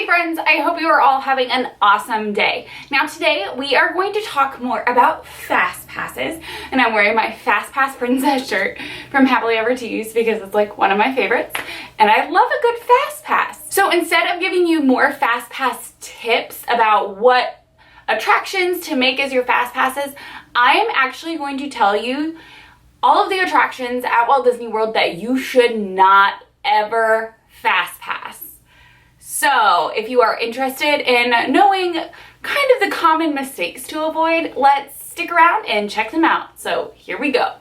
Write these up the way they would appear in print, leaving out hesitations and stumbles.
friends, I hope you are all having an awesome day. Now today we are going to talk more about FastPasses, and I'm wearing my FastPass princess shirt from Happily Ever Teased because it's like one of my favorites, and I love a good FastPass. So instead of giving you more FastPass tips about what attractions to make as your FastPasses, I am actually going to tell you all of the attractions at Walt Disney World that you should not ever FastPass. So if you are interested in knowing kind of the common mistakes to avoid, let's stick around and check them out. So here we go.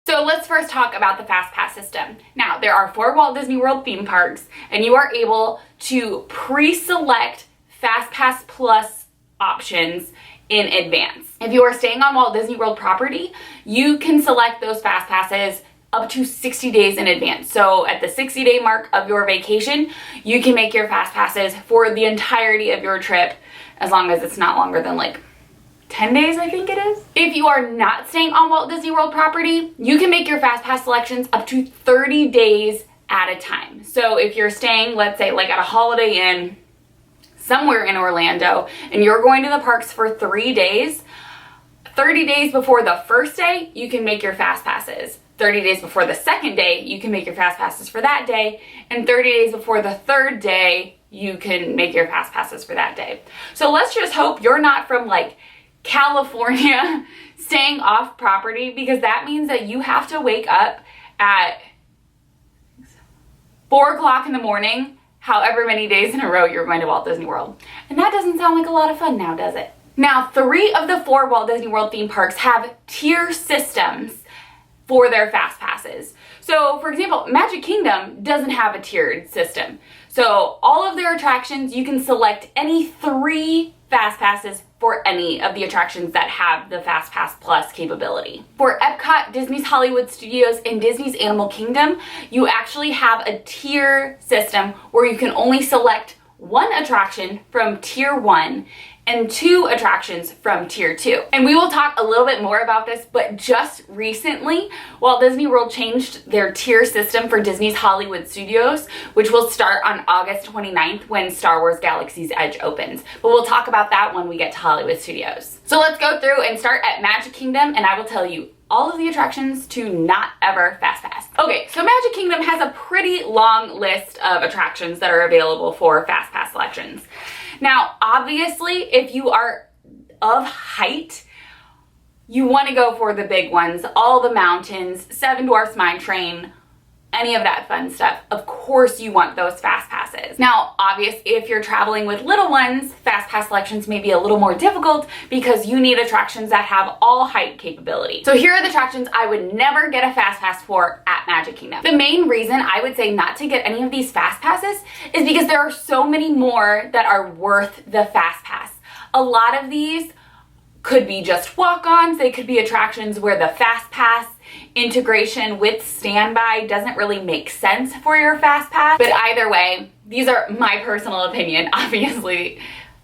So let's first talk about the FastPass system. Now, there are 4 Walt Disney World theme parks, and you are able to pre-select FastPass Plus options in advance. If you are staying on Walt Disney World property, you can select those FastPasses up to 60 days in advance. So at the 60-day mark of your vacation, you can make your FastPasses for the entirety of your trip, as long as it's not longer than like 10 days, I think it is. If you are not staying on Walt Disney World property, you can make your FastPass selections up to 30 days at a time. So if you're staying, let's say like at a Holiday Inn somewhere in Orlando, and you're going to the parks for 3 days, 30 days before the first day, you can make your FastPasses. 30 days before the second day, you can make your FastPasses for that day, and 30 days before the third day, you can make your FastPasses for that day. So let's just hope you're not from like California staying off property, because that means that you have to wake up at 4 o'clock in the morning, however many days in a row you're going to Walt Disney World. And that doesn't sound like a lot of fun now, does it? Now, 3 of the 4 Walt Disney World theme parks have tier systems for their FastPasses. So, for example, Magic Kingdom doesn't have a tiered system. So, all of their attractions, you can select any 3 FastPasses for any of the attractions that have the FastPass Plus capability. For Epcot, Disney's Hollywood Studios, and Disney's Animal Kingdom, you actually have a tier system where you can only select 1 attraction from Tier 1 and 2 attractions from Tier 2. And we will talk a little bit more about this, but just recently, Walt Disney World changed their tier system for Disney's Hollywood Studios, which will start on August 29th when Star Wars Galaxy's Edge opens. But we'll talk about that when we get to Hollywood Studios. So let's go through and start at Magic Kingdom, and I will tell you all of the attractions to not ever FastPass. Okay, so Magic Kingdom has a pretty long list of attractions that are available for FastPass selections. Now, obviously, if you are of height, you want to go for the big ones, all the mountains, Seven Dwarfs Mine Train, any of that fun stuff. Of course you want those FastPasses. Now, obviously, if you're traveling with little ones, FastPass selections may be a little more difficult because you need attractions that have all height capability. So here are the attractions I would never get a FastPass for at Magic Kingdom. The main reason I would say not to get any of these FastPasses is because there are so many more that are worth the FastPass. A lot of these could be just walk-ons. They could be attractions where the FastPass integration with standby doesn't really make sense for your FastPass. But either way, these are my personal opinion. Obviously,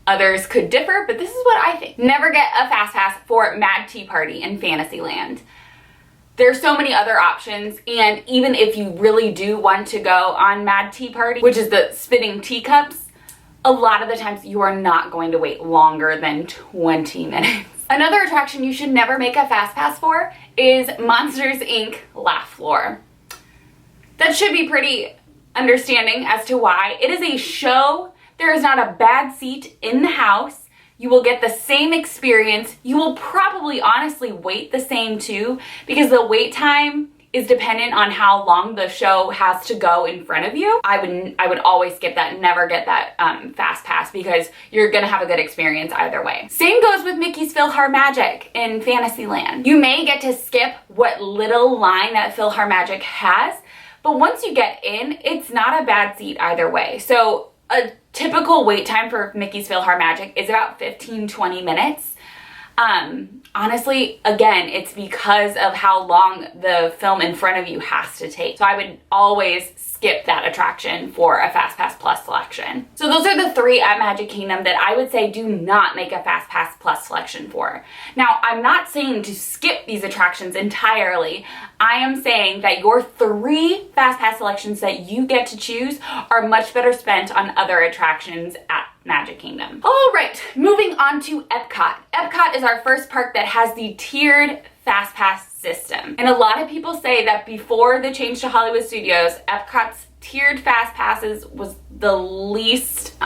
others could differ, but this is what I think. Never get a FastPass for Mad Tea Party in Fantasyland. There's so many other options, and even if you really do want to go on Mad Tea Party, which is the spinning teacups, a lot of the times you are not going to wait longer than 20 minutes. Another attraction you should never make a FastPass for is Monsters, Inc. Laugh Floor. That should be pretty understanding as to why. It is a show. There is not a bad seat in the house. You will get the same experience. You will probably honestly wait the same too, because the wait time is dependent on how long the show has to go in front of you. I would always skip that, never get that FastPass, because you're gonna have a good experience either way. Same goes with Mickey's PhilharMagic in Fantasyland. You may get to skip what little line that PhilharMagic has, But once you get in, it's not a bad seat either way. So a typical wait time for Mickey's PhilharMagic is about 15-20 minutes. Honestly, again, it's because of how long the film in front of you has to take. So I would always skip that attraction for a FastPass Plus selection. So those are the 3 at Magic Kingdom that I would say do not make a FastPass Plus selection for. Now, I'm not saying to skip these attractions entirely. I am saying that your 3 FastPass selections that you get to choose are much better spent on other attractions at Magic Kingdom. All right, moving on to Epcot. Epcot is our first park that has the tiered FastPass system. And a lot of people say that before the change to Hollywood Studios, Epcot's tiered FastPasses was the least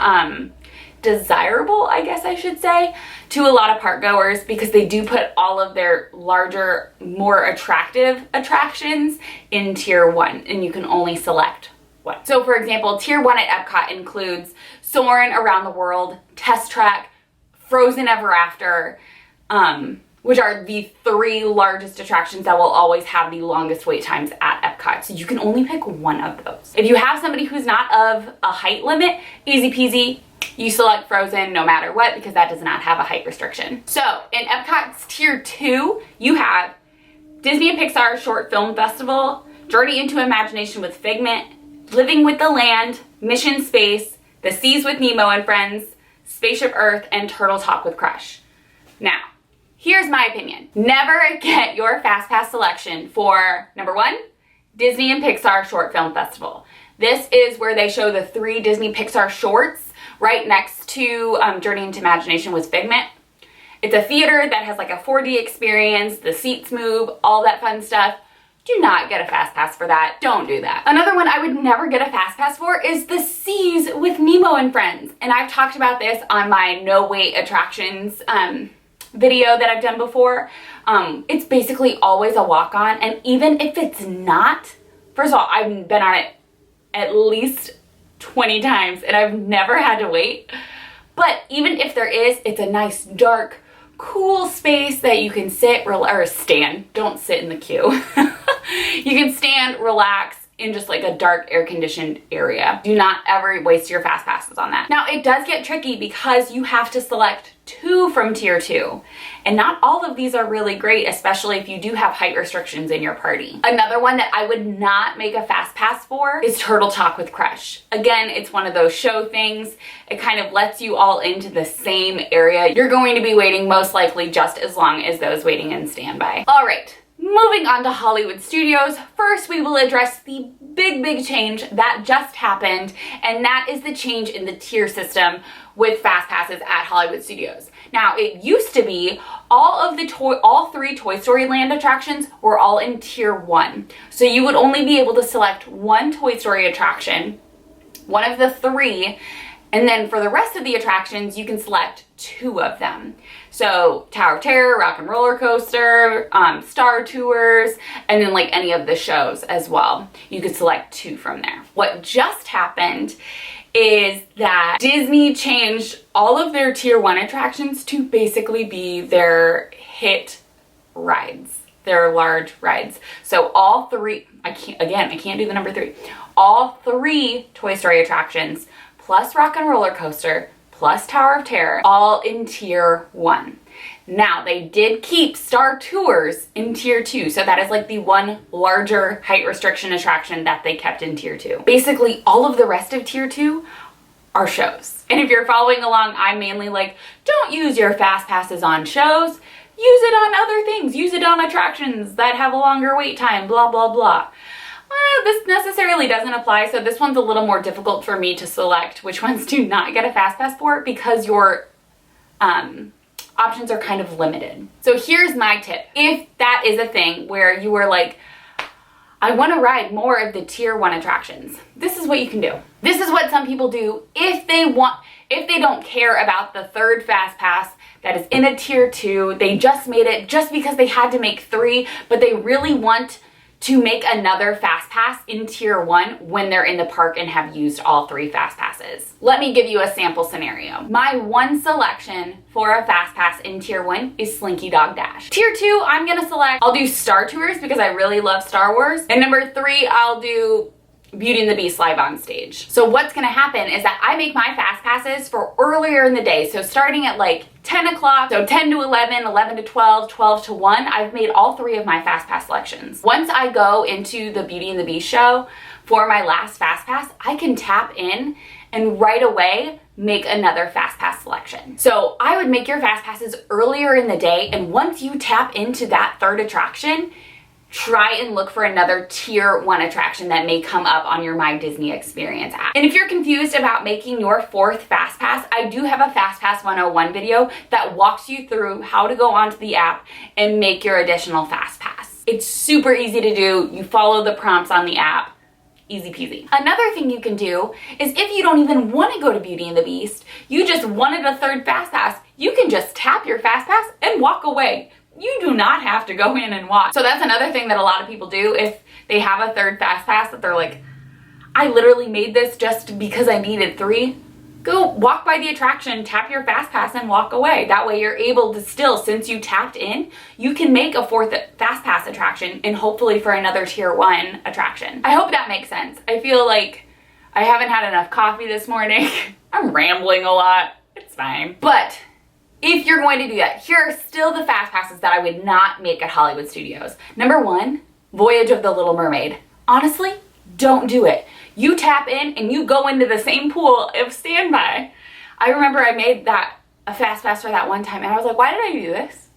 desirable, I guess I should say, to a lot of park goers, because they do put all of their larger, more attractive attractions in tier 1, and you can only select one. So for example, tier 1 at Epcot includes Soarin' Around the World, Test Track, Frozen Ever After, which are the 3 largest attractions that will always have the longest wait times at Epcot. So you can only pick one of those. If you have somebody who's not of a height limit, easy peasy, you select Frozen no matter what, because that does not have a height restriction. So in Epcot's tier 2, you have Disney and Pixar Short Film Festival, Journey into Imagination with Figment, Living with the Land, Mission Space, The Seas with Nemo and Friends, Spaceship Earth, and Turtle Talk with Crush. Now, here's my opinion. Never get your FastPass selection for, number 1, Disney and Pixar Short Film Festival. This is where they show the 3 Disney Pixar shorts right next to Journey into Imagination with Figment. It's a theater that has like a 4D experience, the seats move, all that fun stuff. Do not get a FastPass for that. Don't do that. Another one I would never get a FastPass for is The Seas with Nemo and Friends. And I've talked about this on my no wait attractions video that I've done before. It's basically always a walk-on, and even if it's not, first of all, I've been on it at least 20 times and I've never had to wait. But even if there is, it's a nice dark, cool space that you can sit or stand. Don't sit in the queue. You can stand, relax in just like a dark air-conditioned area. Do not ever waste your fast passes on that. Now, it does get tricky because you have to select 2 from tier 2. And not all of these are really great, especially if you do have height restrictions in your party. Another one that I would not make a fast pass for is Turtle Talk with Crush. Again, it's one of those show things. It kind of lets you all into the same area. You're going to be waiting most likely just as long as those waiting in standby. All right. Moving on to Hollywood Studios, first we will address the big change that just happened, and that is the change in the tier system with fast passes at Hollywood Studios. Now, it used to be all 3 Toy Story Land attractions were all in tier 1. So you would only be able to select 1 Toy Story attraction, one of the 3, and then for the rest of the attractions, you can select 2 of them. So Tower of Terror, Rock and Roller Coaster, Star Tours, and then like any of the shows as well. You could select 2 from there. What just happened is that Disney changed all of their tier 1 attractions to basically be their hit rides, their large rides. So all 3, I can't do the number 3. All 3 Toy Story attractions plus Rock and Roller Coaster plus Tower of Terror, all in tier 1. Now, they did keep Star Tours in tier 2, so that is like the one larger height restriction attraction that they kept in tier 2. Basically, all of the rest of tier 2 are shows. And if you're following along, I'm mainly like, don't use your fast passes on shows, use it on other things, use it on attractions that have a longer wait time, blah, blah, blah. This necessarily doesn't apply, so this one's a little more difficult for me to select which ones do not get a fast pass for, because your options are kind of limited. So here's my tip. If that is a thing where you are like, I want to ride more of the tier 1 attractions, this is what you can do. This is what some people do if they don't care about the 3rd fast pass that is in a tier 2. They just made it just because they had to make 3, but they really want to make another FastPass in Tier 1 when they're in the park and have used all 3 FastPasses. Let me give you a sample scenario. My one selection for a FastPass in Tier 1 is Slinky Dog Dash. Tier 2, I'm gonna select, I'll do Star Tours because I really love Star Wars. And number 3, I'll do Beauty and the Beast live on stage. So what's gonna happen is that I make my fast passes for earlier in the day. So starting at like 10 o'clock, so 10 to 11, 11 to 12, 12 to 1, I've made all 3 of my fast pass selections. Once I go into the Beauty and the Beast show for my last fast pass, I can tap in and right away make another fast pass selection. So I would make your fast passes earlier in the day, and once you tap into that 3rd attraction, try and look for another Tier 1 attraction that may come up on your My Disney Experience app. And if you're confused about making your 4th FastPass, I do have a FastPass 101 video that walks you through how to go onto the app and make your additional FastPass. It's super easy to do. You follow the prompts on the app. Easy peasy. Another thing you can do is if you don't even want to go to Beauty and the Beast, you just wanted a 3rd FastPass, you can just tap your FastPass and walk away. You do not have to go in and watch. So that's another thing that a lot of people do if they have a 3rd FastPass that they're like, I literally made this just because I needed 3. Go walk by the attraction, tap your FastPass and walk away. That way you're able to still, since you tapped in, you can make a 4th FastPass attraction and hopefully for another Tier 1 attraction. I hope that makes sense. I feel like I haven't had enough coffee this morning. I'm rambling a lot. It's fine. But if you're going to do that, here are still the fast passes that I would not make at Hollywood Studios. Number 1, Voyage of the Little Mermaid. Honestly, don't do it. You tap in and you go into the same pool of standby. I remember I made a fast pass for that one time and I was like, why did I do this?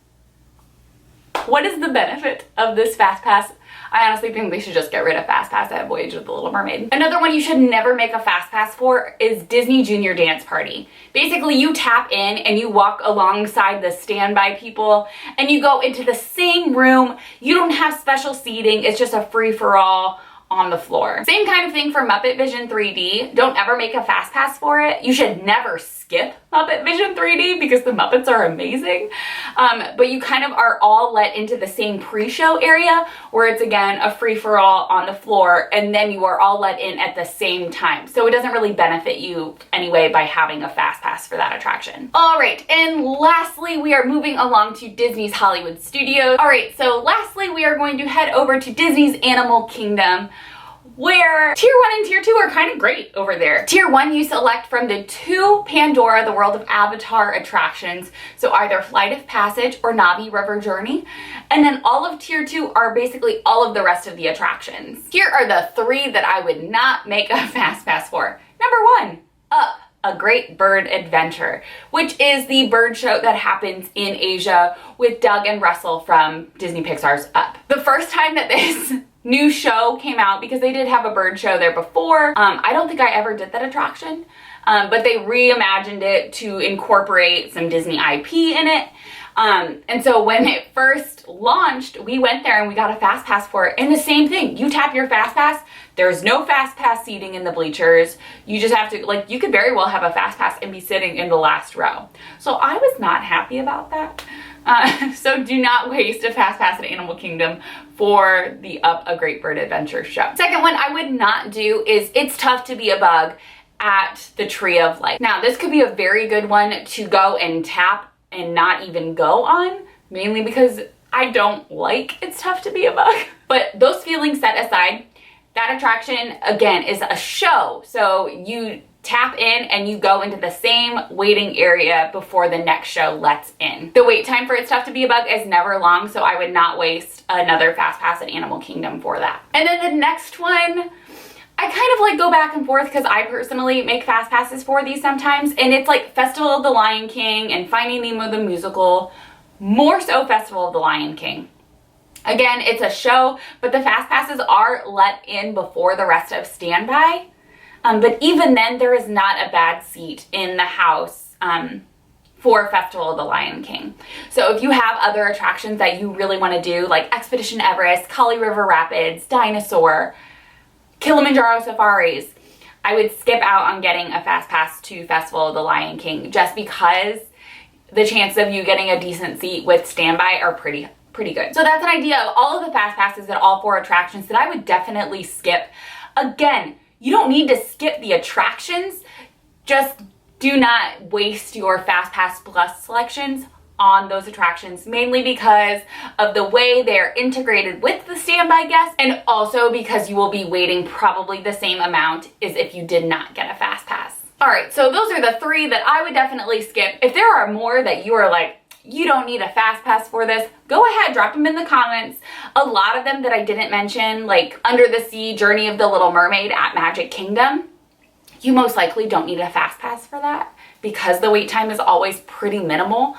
What is the benefit of this fast pass? I honestly think they should just get rid of FastPass at Voyage of the Little Mermaid. Another one you should never make a FastPass for is Disney Junior Dance Party. Basically, you tap in and you walk alongside the standby people and you go into the same room. You don't have special seating. It's just a free-for-all on the floor. Same kind of thing for Muppet Vision 3D. Don't ever make a FastPass for it. You should never skip Muppet Vision 3D because the Muppets are amazing. But you kind of are all let into the same pre-show area where it's again a free-for-all on the floor and then you are all let in at the same time. So it doesn't really benefit you anyway by having a FastPass for that attraction. All right, and lastly, we are moving along to Disney's Hollywood Studios. All right, so lastly, we are going to head over to Disney's Animal Kingdom, where Tier 1 and Tier 2 are kind of great over there. Tier 1 you select from the 2 Pandora, the World of Avatar attractions, so either Flight of Passage or Na'vi River Journey, and then all of Tier 2 are basically all of the rest of the attractions. Here are the 3 that I would not make a FastPass for. Number 1, Up, A Great Bird Adventure, which is the bird show that happens in Asia with Doug and Russell from Disney Pixar's Up. The first time that this new show came out, because they did have a bird show there before. I don't think I ever did that attraction, but they reimagined it to incorporate some Disney IP in it. And so when it first launched, we went there and we got a fast pass for it. And the same thing, you tap your fast pass, there's no fast pass seating in the bleachers. You just have to, like, you could very well have a fast pass and be sitting in the last row. So I was not happy about that. So do not waste a fast pass at Animal Kingdom for the Up, A Great Bird Adventure show. Second one I would not do is It's Tough to Be a Bug at the Tree of Life. Now, this could be a very good one to go and tap and not even go on, mainly because I don't like It's Tough to Be a Bug. But those feelings set aside, that attraction, again, is a show. So you tap in and you go into the same waiting area before the next show lets in. The wait time for It's Tough to Be a Bug is never long, so I would not waste another fast pass at Animal Kingdom for that. And then the next one, I kind of like go back and forth because I personally make fast passes for these sometimes, and it's like Festival of the Lion King and Finding Nemo the Musical, more so Festival of the Lion King. Again, it's a show, but the fast passes are let in before the rest of standby. But even then, there is not a bad seat in the house for Festival of the Lion King. So if you have other attractions that you really want to do, like Expedition Everest, Kali River Rapids, Dinosaur, Kilimanjaro Safaris, I would skip out on getting a fast pass to Festival of the Lion King just because the chances of you getting a decent seat with standby are pretty pretty good. So that's an idea of all of the fast passes at all 4 attractions that I would definitely skip. Again, you don't need to skip the attractions, just do not waste your FastPass Plus selections on those attractions, mainly because of the way they're integrated with the standby guests, and also because you will be waiting probably the same amount as if you did not get a fast pass. All right, so those are the 3 that I would definitely skip. If there are more that you are like, you don't need a fast pass for this, go ahead, drop them in the comments. A lot of them that I didn't mention, like Under the Sea, Journey of the Little Mermaid at Magic Kingdom, you most likely don't need a fast pass for that because the wait time is always pretty minimal.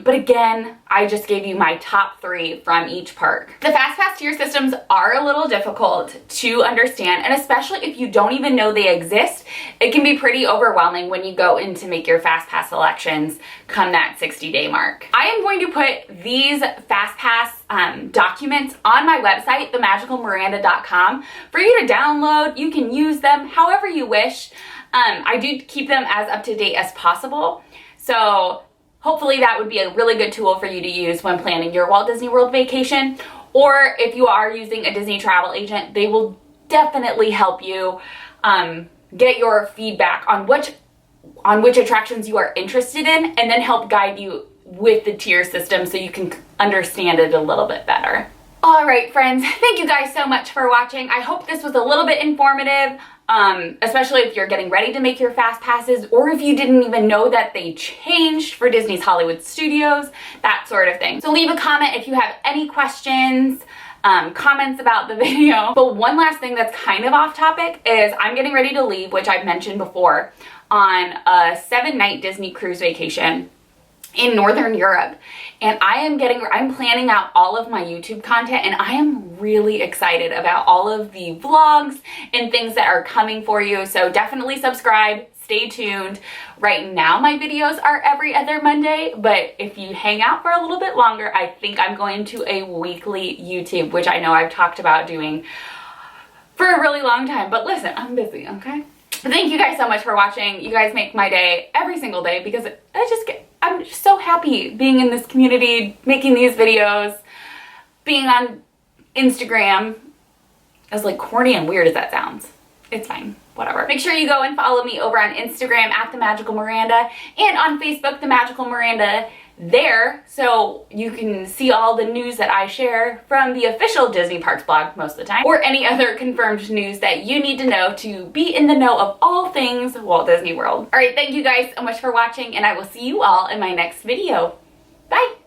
But again, I just gave you my top 3 from each park. The FastPass tier systems are a little difficult to understand, and especially if you don't even know they exist, it can be pretty overwhelming when you go in to make your FastPass selections come that 60-day mark. I am going to put these FastPass documents on my website, themagicalmiranda.com, for you to download. You can use them however you wish. I do keep them as up to date as possible. So hopefully that would be a really good tool for you to use when planning your Walt Disney World vacation. Or if you are using a Disney travel agent, they will definitely help you get your feedback on which attractions you are interested in, and then help guide you with the tier system so you can understand it a little bit better. All right, friends, thank you guys so much for watching. I hope this was a little bit informative, especially if you're getting ready to make your fast passes, or if you didn't even know that they changed for Disney's Hollywood Studios, that sort of thing. So leave a comment if you have any questions, comments about the video. But one last thing that's kind of off topic is I'm getting ready to leave, which I've mentioned before, on a 7-night Disney cruise vacation in Northern Europe, and I'm planning out all of my YouTube content, and I am really excited about all of the vlogs and things that are coming for you. So definitely subscribe, stay tuned. Right now my videos are every other Monday, but if you hang out for a little bit longer, I think I'm going to a weekly YouTube, which I know I've talked about doing for a really long time, but listen, I'm busy, okay? But thank you guys so much for watching. You guys make my day every single day because I'm just so happy being in this community, making these videos, being on Instagram. As like corny and weird as that sounds, it's fine, whatever. Make sure you go and follow me over on Instagram at The Magical Miranda, and on Facebook, The Magical Miranda there, so you can see all the news that I share from the official Disney Parks blog most of the time, or any other confirmed news that you need to know to be in the know of all things Walt Disney World. All right, thank you guys so much for watching, and I will see you all in my next video. Bye!